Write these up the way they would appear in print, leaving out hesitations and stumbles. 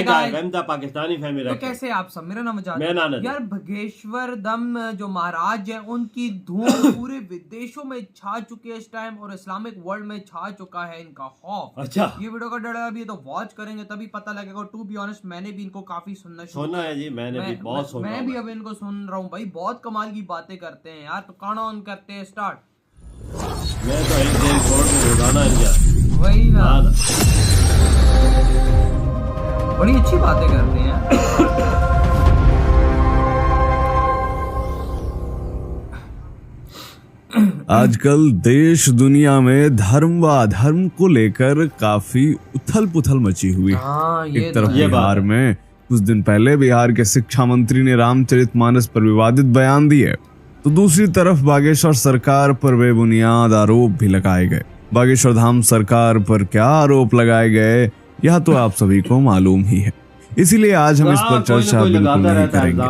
Pakistani family. तो कैसे आप सब, मेरा नाम मैं नानद। यार भगेश्वर दम जो महाराज है उनकी धूम पूरे विदेशों में छा चुकी है इस टाइम, और इस्लामिक वर्ल्ड में छा चुका है इनका खौफ। अच्छा, ये वीडियो का डर अभी तो वॉच करेंगे तभी पता लगेगा। टू बी ऑनेस्ट मैंने भी इनको काफी सुनना है जी, मैंने भी बहुत सुना। मैं भी अब इनको सुन रहा हूँ भाई, बहुत कमाल की बातें करते हैं यार। तो कान ऑन करते हैं, स्टार्ट। मैं तो एक दिन छोड़ के रोजाना इनका वही ना, बड़ी अच्छी बातें करते हैं। आजकल देश दुनिया में धर्म व अधर्म को लेकर काफी उथल पुथल मची हुई है। एक तरफ बिहार में कुछ दिन पहले बिहार के शिक्षा मंत्री ने रामचरितमानस पर विवादित बयान दिए, तो दूसरी तरफ बागेश्वर सरकार पर बेबुनियाद आरोप भी लगाए गए। बागेश्वर धाम सरकार पर क्या आरोप लगाए गए यह तो आप सभी को मालूम ही है, इसीलिए आज हम इस पर चर्चा बिल्कुल नहीं करेंगे।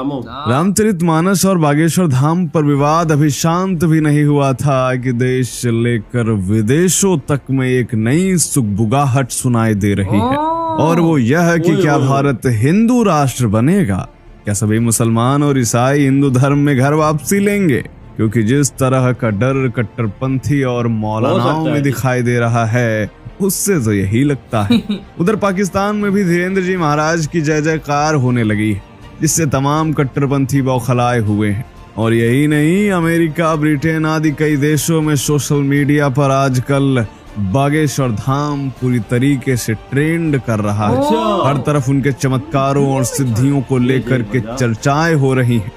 रामचरितमानस और बागेश्वर धाम पर विवाद अभी शांत भी नहीं हुआ था कि देश से लेकर विदेशों तक में एक नई सुगबुगाहट सुनाई दे रही है, और वो यह है कि क्या भारत हिंदू राष्ट्र बनेगा? क्या सभी मुसलमान और ईसाई हिंदू धर्म में घर वापसी लेंगे? क्योंकि जिस तरह का डर कट्टरपंथी और मौलानाओं में दिखाई दे रहा है उससे तो यही लगता है। उधर पाकिस्तान में भी धीरेन्द्र जी महाराज की जय जयकार होने लगी है, जिससे तमाम कट्टरपंथी बौखलाए हुए हैं। और यही नहीं, अमेरिका, ब्रिटेन आदि कई देशों में सोशल मीडिया पर आजकल बागेश्वर धाम पूरी तरीके से ट्रेंड कर रहा है। हर तरफ उनके चमत्कारों और सिद्धियों को लेकर के चर्चाएं हो रही हैं,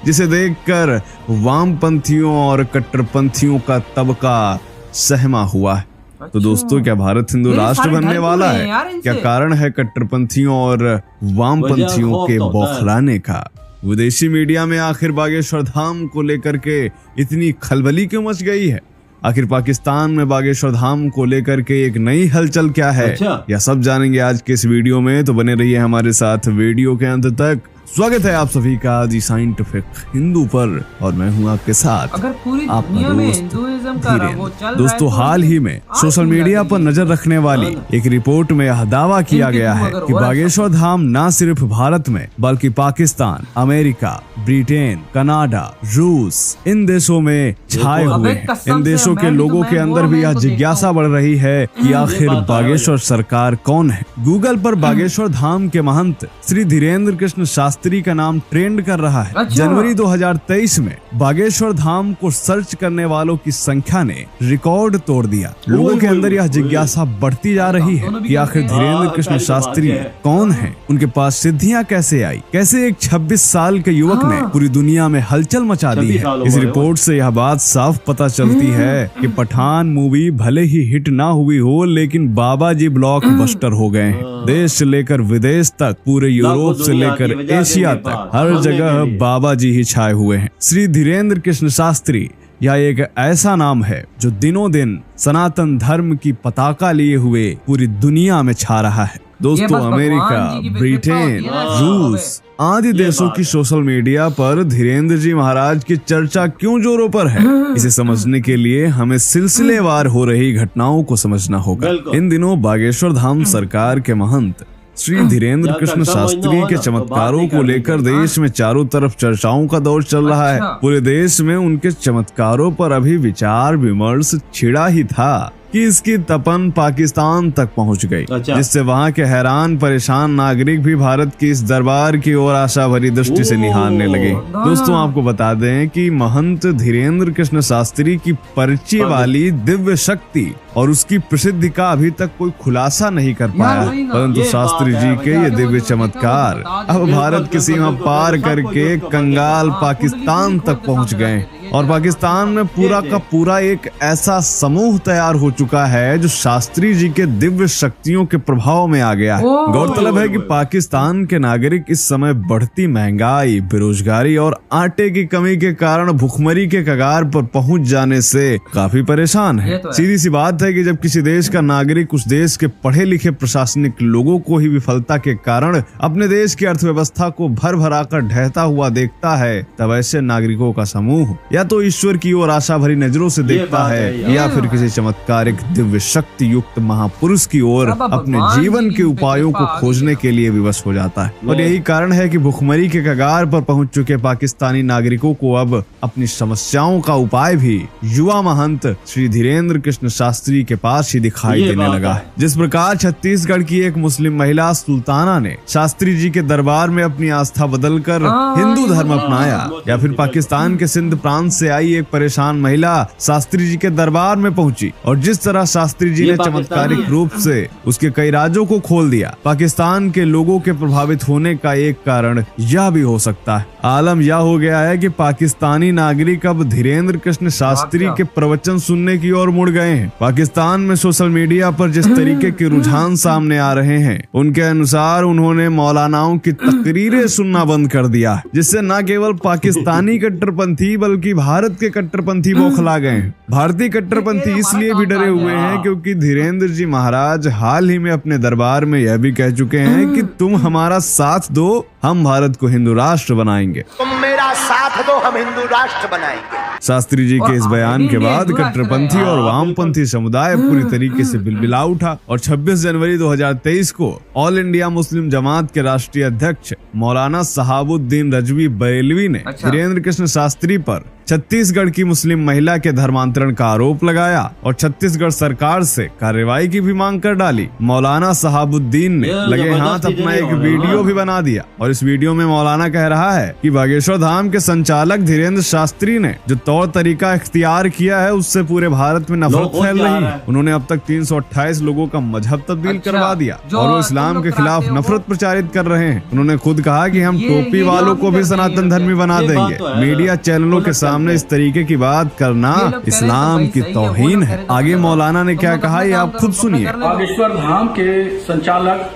जिसे देखकर वामपंथियों और कट्टरपंथियों का तबका सहमा हुआ है। तो दोस्तों, क्या भारत हिंदू राष्ट्र बनने वाला है? क्या कारण है कट्टरपंथियों और वामपंथियों के बौखलाने का? विदेशी मीडिया में आखिर बागेश्वर धाम को लेकर के इतनी खलबली क्यों मच गई है? आखिर पाकिस्तान में बागेश्वर धाम को लेकर के एक नई हलचल क्या है? यह सब जानेंगे आज के इस वीडियो में, तो बने रहिए हमारे साथ वीडियो के अंत तक। स्वागत है आप सभी का दी साइंटिफिक हिंदू पर, और मैं हूं आपके साथ अगर पूरी दुनिया में हिंदुइज्म का वो चल रहा है। दोस्तों, हाल ही में सोशल मीडिया पर नजर रखने वाली एक रिपोर्ट में यह दावा किया गया है कि बागेश्वर धाम न सिर्फ भारत में बल्कि पाकिस्तान, अमेरिका, ब्रिटेन, कनाडा, रूस इन देशों में छाए हुए हैं। इन देशों के लोगों के अंदर भी यह जिज्ञासा बढ़ रही है कि आखिर बागेश्वर सरकार कौन है। गूगल पर बागेश्वर धाम के महंत श्री धीरेन्द्र कृष्ण शास्त्री का नाम ट्रेंड कर रहा है। जनवरी 2023 में बागेश्वर धाम को सर्च करने वालों की संख्या ने रिकॉर्ड तोड़ दिया। लोगों के अंदर यह जिज्ञासा बढ़ती जा रही है कि आखिर धीरेन्द्र कृष्ण शास्त्री कौन है, उनके पास सिद्धियां कैसे आई, कैसे एक 26 साल के युवक ने पूरी दुनिया में हलचल मचा दी है। इस रिपोर्ट से यह बात साफ पता चलती है कि पठान मूवी भले ही हिट ना हुई हो, लेकिन बाबा जी ब्लॉकबस्टर हो गए हैं। देश से लेकर विदेश तक, पूरे यूरोप से लेकर एशिया तक, हर जगह बाबा जी ही छाए हुए हैं। श्री धीरेन्द्र कृष्ण शास्त्री यह एक ऐसा नाम है जो दिनों दिन सनातन धर्म की पताका लिए हुए पूरी दुनिया में छा रहा है। दोस्तों, अमेरिका, ब्रिटेन, रूस आदि देशों की सोशल मीडिया पर धीरेन्द्र जी महाराज की चर्चा क्यों जोरों पर है, इसे समझने के लिए हमें सिलसिलेवार हो रही घटनाओं को समझना होगा। इन दिनों बागेश्वर धाम सरकार के महंत श्री धीरेन्द्र कृष्ण शास्त्री के चमत्कारों को लेकर देश में चारों तरफ चर्चाओं का दौर चल रहा है। पूरे देश में उनके चमत्कारों पर अभी विचार विमर्श छिड़ा ही था कि इसकी तपन पाकिस्तान तक पहुंच गई, जिससे वहां के हैरान परेशान नागरिक भी भारत की इस दरबार की ओर आशा भरी दृष्टि से निहारने लगे। दोस्तों, आपको बता दें कि महंत धीरेन्द्र कृष्ण शास्त्री की परिचय वाली दिव्य शक्ति और उसकी प्रसिद्धि का अभी तक कोई खुलासा नहीं कर पाया, परंतु शास्त्री जी के ये दिव्य चमत्कार अब भारत की सीमा पार करके कंगाल पाकिस्तान तक पहुंच गए, और पाकिस्तान में पूरा का पूरा एक ऐसा समूह तैयार हो चुका है जो शास्त्री जी के दिव्य शक्तियों के प्रभाव में आ गया है। गौरतलब है कि पाकिस्तान के नागरिक इस समय बढ़ती महंगाई, बेरोजगारी और आटे की कमी के कारण भुखमरी के कगार पर पहुंच जाने से काफी परेशान है। सीधी सी बात है कि जब किसी देश का नागरिक उस देश के पढ़े लिखे प्रशासनिक लोगों को ही विफलता के कारण अपने देश की अर्थव्यवस्था को भर भरा कर ढहता हुआ देखता है, तब ऐसे नागरिकों का समूह या तो ईश्वर की ओर आशा भरी नजरों से देखता बात है है या फिर किसी चमत्कारिक दिव्य शक्ति युक्त महापुरुष की ओर अब अपने भगवान जीवन जी के की उपायों को कृपा आ खोजने गई। के लिए विवश हो जाता है। और यही कारण है कि भुखमरी के कगार पर पहुंच चुके पाकिस्तानी नागरिकों को अब अपनी समस्याओं का उपाय भी युवा महंत श्री धीरेन्द्र कृष्ण शास्त्री के पास ही दिखाई ये देने बात लगा है। है। जिस प्रकार छत्तीसगढ़ की एक मुस्लिम महिला सुल्ताना ने शास्त्री जी के दरबार में अपनी आस्था बदलकर हिंदू धर्म अपनाया, या फिर पाकिस्तान के सिंध प्रांत से आई एक परेशान महिला शास्त्री जी के दरबार में पहुंची और जिस तरह शास्त्री जी ये ने पाकिस्तानी चमत्कारिक है। रूप से उसके कई राज्यों को खोल दिया। पाकिस्तान के लोगों के प्रभावित होने का एक कारण यह भी हो सकता है। आलम यह हो गया है कि पाकिस्तानी नागरिक अब धीरेन्द्र कृष्ण शास्त्री के प्रवचन सुनने की ओर मुड़ गए हैं। पाकिस्तान में सोशल मीडिया पर जिस तरीके के रुझान सामने आ रहे हैं, उनके अनुसार उन्होंने मौलानाओं की तकरीरें सुनना बंद कर दिया है, जिससे न केवल पाकिस्तानी कट्टरपंथी बल्कि भारत के कट्टरपंथी बौखला गए हैं। भारतीय कट्टरपंथी इसलिए भी डरे हुए हैं क्योंकि धीरेन्द्र जी महाराज हाल ही में अपने दरबार में यह भी कह चुके हैं कि तुम हमारा साथ दो, हम भारत को हिंदू राष्ट्र बनाएंगे। तुम मेरा साथ दो, हम हिंदू राष्ट्र बनाएंगे। शास्त्री जी के इस बयान के बाद कट्टरपंथी और वामपंथी समुदाय पूरी तरीके से बिलबिला उठा और 26 जनवरी 2023 को ऑल इंडिया मुस्लिम जमात के राष्ट्रीय अध्यक्ष मौलाना सहाबुद्दीन रजवी बरेलवी ने धीरेन्द्र कृष्ण शास्त्री पर छत्तीसगढ़ की मुस्लिम महिला के धर्मांतरण का आरोप लगाया और छत्तीसगढ़ सरकार से कार्रवाई की भी मांग कर डाली। मौलाना सहाबुद्दीन ने लगे हाथ अपना एक वीडियो भी बना दिया और इस वीडियो में मौलाना कह रहा है कि बागेश्वर धाम के संचालक धीरेन्द्र शास्त्री ने जो तौर तरीका इख्तियार किया है उससे पूरे भारत में नफरत फैल रही है। उन्होंने अब तक 328 लोगों का मजहब तब्दील करवा दिया और वो इस्लाम के खिलाफ नफरत प्रचारित कर रहे हैं। उन्होंने खुद कहा कि हम टोपी वालों को भी सनातन धर्मी बना देंगे। मीडिया चैनलों के सामने इस तरीके की बात करना इस्लाम की तौहीन है। आगे मौलाना ने क्या कहा ये आप खुद सुनिए। बागेश्वर धाम के संचालक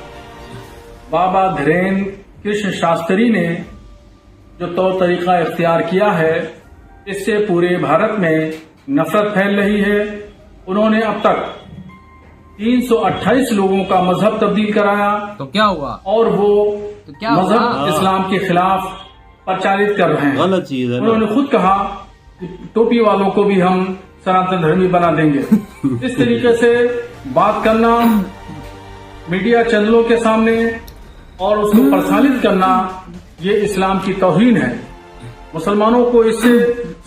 बाबा धीरेन्द्र कृष्ण शास्त्री ने जो तौर तरीका इख्तियार किया है, इससे पूरे भारत में नफरत फैल रही है। उन्होंने अब तक 328 लोगों का मजहब तब्दील कराया तो क्या हुआ? और वो तो क्या मजहब हुआ? इस्लाम के खिलाफ प्रचारित कर रहे हैं। गलत चीज है ना। उन्होंने खुद कहा कि टोपी वालों को भी हम सनातन धर्मी बना देंगे। इस तरीके से बात करना मीडिया चैनलों के सामने और उसको प्रसारित करना, ये इस्लाम की तौहीन है। मुसलमानों को इससे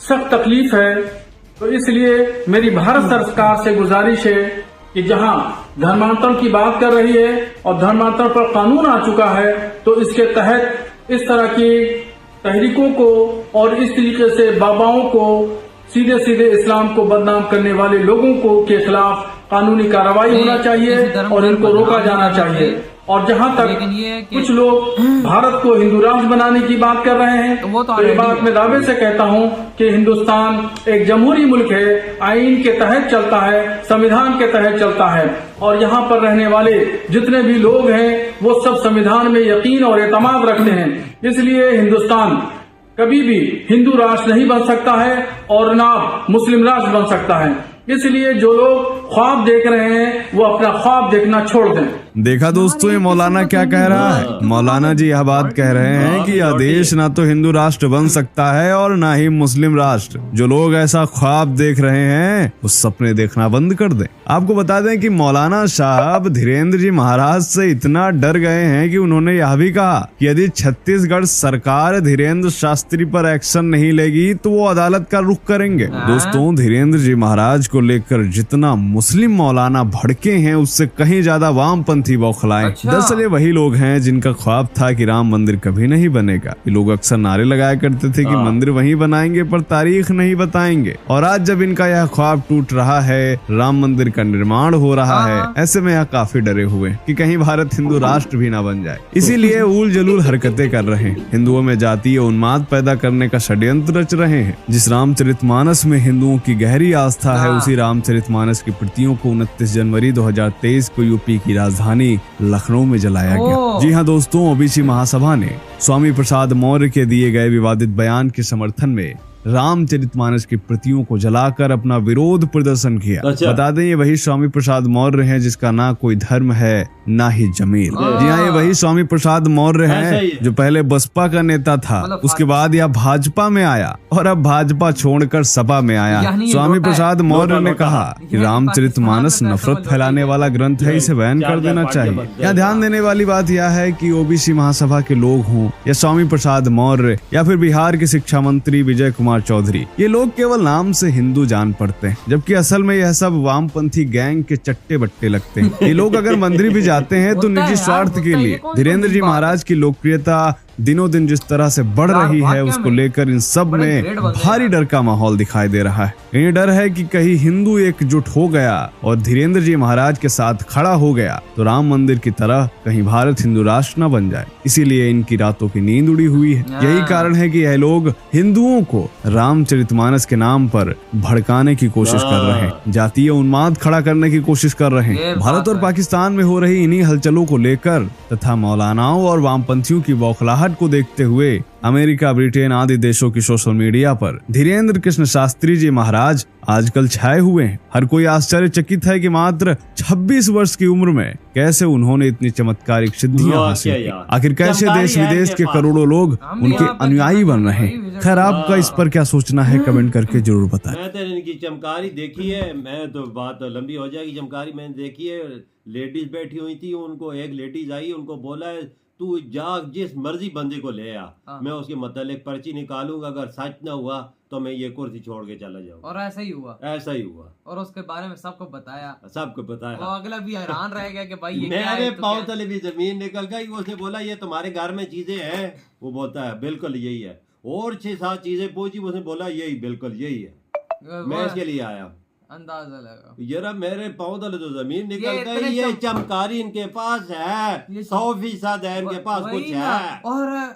सख्त तकलीफ है। तो इसलिए मेरी भारत सरकार से गुजारिश है कि जहां धर्मांतरण की बात कर रही है और धर्मांतरण पर कानून आ चुका है, तो इसके तहत इस तरह की तहरीकों को और इस तरीके से बाबाओं को, सीधे सीधे इस्लाम को बदनाम करने वाले लोगों को के खिलाफ कानूनी कार्रवाई होना चाहिए और इनको रोका जाना चाहिए। और जहां तक कुछ लोग भारत को हिंदू राष्ट्र बनाने की बात कर रहे हैं, तो ये बात मैं दावे से कहता हूं कि हिंदुस्तान एक जमहूरी मुल्क है, आईन के तहत चलता है, संविधान के तहत चलता है और यहाँ पर रहने वाले जितने भी लोग हैं वो सब संविधान में यकीन और एतमाद रखते हैं। इसलिए हिंदुस्तान कभी भी हिंदू राष्ट्र नहीं बन सकता है और ना मुस्लिम राष्ट्र बन सकता है। इसलिए जो लोग ख्वाब देख रहे हैं वो अपना ख्वाब देखना छोड़ दें। देखा दोस्तों ये मौलाना क्या कह रहा है। मौलाना जी यह बात कह रहे हैं कि यह देश ना तो हिंदू राष्ट्र बन सकता है और ना ही मुस्लिम राष्ट्र। जो लोग ऐसा ख्वाब देख रहे हैं वो सपने देखना बंद कर दें। आपको बता दें कि मौलाना साहब धीरेन्द्र जी महाराज से इतना डर गए हैं कि उन्होंने यह भी कहा कि यदि छत्तीसगढ़ सरकार धीरेन्द्र शास्त्री पर एक्शन नहीं लेगी तो वो अदालत का रुख करेंगे। दोस्तों धीरेन्द्र जी महाराज को लेकर जितना मुस्लिम मौलाना भड़के हैं उससे कहीं ज्यादा वामपंथी बौखलाए। दरअसल ये वही लोग हैं जिनका ख्वाब था कि राम मंदिर कभी नहीं बनेगा। ये लोग अक्सर नारे लगाया करते थे कि मंदिर वहीं बनाएंगे पर तारीख नहीं बताएंगे। और आज जब इनका यह ख्वाब टूट रहा है, राम मंदिर का निर्माण हो रहा है, ऐसे में यह काफी डरे हुए कि कहीं भारत हिंदू राष्ट्र भी ना बन जाए। इसीलिए उल जलूल हरकतें कर रहे हैं। हिंदुओं में जातीय उन्माद पैदा करने का षड्यंत्र रच रहे हैं। जिस रामचरितमानस में हिंदुओं की गहरी आस्था है, उसी रामचरितमानस की प्रतियों को 29 जनवरी 2023 को यूपी की राजधानी लखनऊ में जलाया गया। जी हाँ दोस्तों, ओबीसी महासभा ने स्वामी प्रसाद मौर्य के दिए गए विवादित बयान के समर्थन में रामचरितमानस की प्रतियों को जलाकर अपना विरोध प्रदर्शन किया। अच्छा। बता दें ये वही स्वामी प्रसाद मौर्य हैं जिसका ना कोई धर्म है ना ही जमीर। जी हाँ, ये वही स्वामी प्रसाद मौर्य ऐसा ही हैं है। जो पहले बसपा का नेता था, मतलब उसके बाद यह भाजपा में आया और अब भाजपा छोड़कर सपा में आया। यानी ये स्वामी लोटा है। प्रसाद मौर्य ने कहा कि यानी रामचरितमानस पाकिस्तान में नफरत पैसा फैलाने वाला वाला ग्रंथ है, इसे बैन कर देना चाहिए। यहाँ ध्यान देने वाली बात यह है कि ओबीसी महासभा के लोग हों या स्वामी प्रसाद मौर्य या फिर बिहार के शिक्षा मंत्री विजय कुमार चौधरी, ये लोग केवल नाम से हिंदू जान पड़ते हैं, जबकि असल में यह सब वामपंथी गैंग के चट्टे बट्टे लगते हैं। ये लोग अगर मंदिर भी जाते हैं तो होता है निजी यार, स्वार्थ होता के है, लिए। ये कौन धीरेन्द्र सी जी बात है? महाराज की लोकप्रियता दिनों दिन जिस तरह से बढ़ यार, रही है वाकई उसको में लेकर इन सब बड़े में ग्रेड बन गए भारी यार। डर का माहौल दिखाई दे रहा है। ये डर है कि कहीं हिंदू एकजुट हो गया और धीरेन्द्र जी महाराज के साथ खड़ा हो गया तो राम मंदिर की तरह कहीं भारत हिंदू राष्ट्र न बन जाए। इसीलिए इनकी रातों की नींद उड़ी हुई है। यही कारण है कि यह लोग हिंदुओं को रामचरितमानस के नाम पर भड़काने की कोशिश कर रहे हैं, जातीय उन्माद खड़ा करने की कोशिश कर रहे ये हैं। बात भारत और है। पाकिस्तान में हो रही इन्हीं हलचलों को लेकर तथा मौलानाओं और वामपंथियों की बौखलाहट को देखते हुए अमेरिका, ब्रिटेन आदि देशों की सोशल मीडिया पर धीरेन्द्र कृष्ण शास्त्री जी महाराज आजकल छाए हुए हैं। हर कोई आश्चर्यचकित है कि मात्र 26 वर्ष की उम्र में कैसे उन्होंने इतनी चमत्कारिक सिद्धियां वाह, हासिल क्या की। यार। आखिर कैसे चमत्कारी देश है विदेश इनके के पास। करोड़ों लोग हम भी उनके यहाँ पे अनुयायी बन रहे भाई हैं। विजिट खैर, आपका इस पर क्या सोचना है कमेंट करके जरूर बताएं। मैं तो इनकी चमकारी देखी है, मैं तो बात तो लंबी हो जाएगी। चमकारी मैंने देखी है, लेडीज बैठी हुई थी, उनको एक लेडीज आई, उनको बोला है तू जा जिस मर्जी बंदे को ले आ, मैं उसके मतलब पर्ची निकालूंगा, अगर सच ना हुआ तो मैं ये कुर्सी छोड़ के चला जाऊंगा। और ऐसा ही हुआ, ऐसा ही हुआ, और उसके बारे में सबको बताया। सबको वो बताया। अगला भी हैरान रह गया कि भाई ये क्या है, मेरे तो पाँव क्या- तले भी जमीन निकल गई। उसने बोला ये तुम्हारे घर में चीजें हैं? वो बोलता है बिल्कुल यही है। और 6-7 चीजें पूछी, उसने बोला यही बिल्कुल यही है, मैं इसके लिए आया। अंदाजा लगा। जरा मेरे पाँव तले तो जमीन निकल ये इतने गई। ये चमकारी इनके पास है, ये 100% है इनके पास, वही कुछ ना। है। और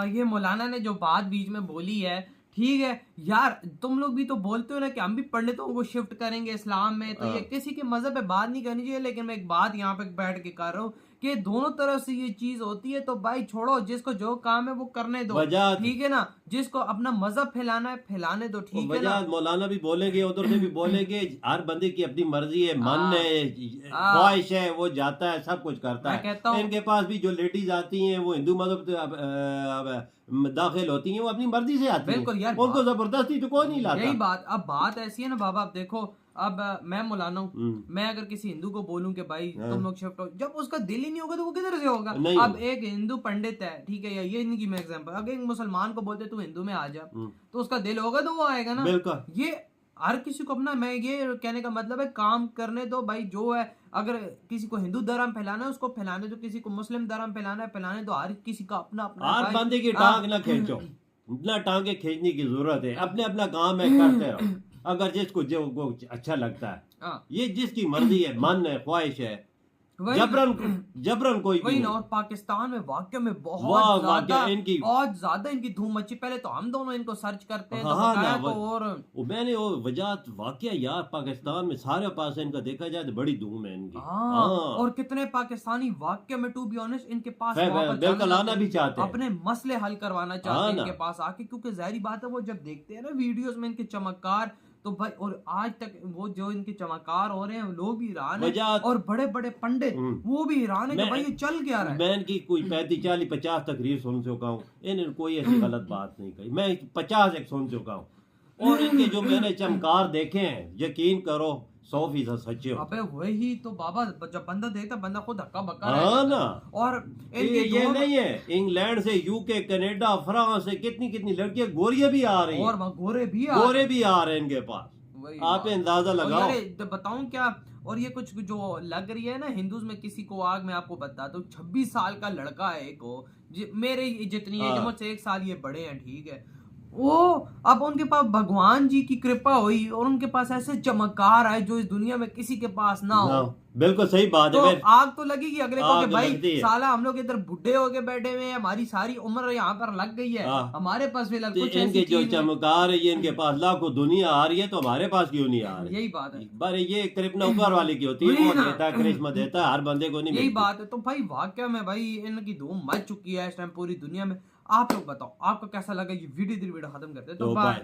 ये मौलाना ने जो बात बीच में बोली है, ठीक है यार, तुम लोग भी तो बोलते हो ना कि हम भी पंडितों को शिफ्ट करेंगे इस्लाम में, तो ये किसी के मजहब पे बात नहीं करनी चाहिए। लेकिन मैं एक बात यहाँ पे बैठ के कर रहा हूँ कि दोनों तरफ से ये चीज होती है, तो भाई छोड़ो, जिसको जो काम है वो करने दो, वजह- ठीक है ना। जिसको अपना मजहब फैलाना है फैलाने दो, ठीक है ना। वजह मौलाना भी बोलेंगे, उधर से भी बोलेंगे। हर बंदे की अपनी मर्जी है, मन है, ख्वाहिश है, वो जाता है, सब कुछ करता मैं कहता हूँ- है। इनके पास भी जो लेडीज आती हैं वो हिंदू मजहब दाखिल होती हैं, वो अपनी मर्जी से आती बिल्कुल हैं, यार, उनको जबरदस्ती तो कोई नहीं लाता। यही बात। अब बात ऐसी है ना बाबा, अब देखो, अब मैं मौलाना हूँ, मैं अगर किसी हिंदू को बोलूं कि भाई तुम लोग शिफ्ट हो, जब उसका दिल ही नहीं होगा तो वो किधर से होगा। नहीं अब एक हिंदू पंडित है, ठीक है, या ये इनकी मैं एग्जांपल, अगर एक मुसलमान को बोलते तू हिंदू में आ जा, तो उसका दिल होगा तो वो आएगा ना। बिल्कुल। ये हर किसी को अपना, मैं ये कहने का मतलब है काम करने दो भाई, जो है अगर किसी को हिंदू धर्म फैलाना है उसको फैलाने दो, किसी को मुस्लिम धर्म फैलाना है फैलाने दो, हर किसी का अपना अपना हर भाई। बंदे की टांग ना खींचो, ना टांगे खींचने की जरूरत है। अपने अपना काम है, करते रहो। अगर जिसको जो वो अच्छा लगता है, हाँ। ये जिसकी मर्जी है, मन है, ख्वाहिश है, वही जबरन कोई वही भी ना। नहीं। और पाकिस्तान में वाकई में वाह, बहुत वाकई ज्यादा इनकी- बहुत ज्यादा इनकी धूम मची। पहले तो हम दोनों इनको सर्च करते हैं, तो हाँ, बताया ना, तो और वो मैंने वो वजह वाकया यार, पाकिस्तान में सारे पास इनका देखा जाए तो बड़ी धूम है इनकी। हाँ। और कितने पाकिस्तानी वाकई में, टू बी ऑनेस्ट, इनके पास वहाँ पर बिल्कुल जाना आना भी चाहते हैं। अपने मसले हल करवाना चाहते हाँ हैं ना। इनके पास आके, क्योंकि जाहिर बात है वो जब देखते हैं ना वीडियोस में इनके चमत्कार, तो भाई, और आज तक वो जो इनके चमत्कार हो रहे हैं, लोग भी हैरान हैं, वजह- और बड़े बड़े पंडित वो भी हैरान है कि भाई ये चल क्या रहा है। मैं इनकी कोई 35-40-50 तकरीर सुन चुका हूँ, इन्होंने कोई ऐसी गलत बात नहीं कही। मैं 50 एक सुन चुका हूँ, और इनके जो मैंने चमकार देखे हैं, यकीन करो 100% सच्चे हो। अबे वही तो बाबा, जब बंदा देखता बंदा खुद हक्का बक्का रह हाँ जाता ना। है। और ये इनके दोनों- नहीं है, इंग्लैंड से, यूके, कनाडा, फ्रांस से कितनी कितनी लड़कियां गोरियां भी आ रही और हैं, वहाँ गोरे भी आ गोरे भी आ रहे हैं इनके पास। वही आप बात। अंदाजा और लगाओ। यार, बताऊं क्या, और ये कुछ जो लग रही है ना हिंदूज में किसी को, आग मैं आपको बताता हूँ, 26 साल का लड़का है एक, मेरे जितनी है, मुझसे 1 साल ये बड़े हैं, ठीक है, वो अब उनके पास भगवान जी की कृपा हुई और उनके पास ऐसे चमत्कार आए जो इस दुनिया में किसी के पास ना हो। बिल्कुल सही बात तो है। आग तो लगेगी अगले को कि आग भाई लगती है। साला हम लोग इधर बुढ़े होके बैठे हुए हैं, हमारी सारी उम्र यहाँ पर लग गई है, हाँ। हमारे पास फिलहाल तो कुछ इनके ऐसी जो चीज नहीं। चमत्कार है, ये इनके पास लाखों दुनिया आ रही है, तो हमारे पास क्यों नहीं आ रही? यही बात है, पर ये कृपा ऊपर वाले की होती है, वही वो ना। देता है, करिश्मा देता है, हर बंदे को नहीं यही मिलती। बात है। तो भाई वाकई में भाई इनकी धूम मच चुकी है इस टाइम पूरी दुनिया में। आप लोग बताओ आपको कैसा लगा ये वीडियो खत्म करते हैं तो तो बाय। बाय।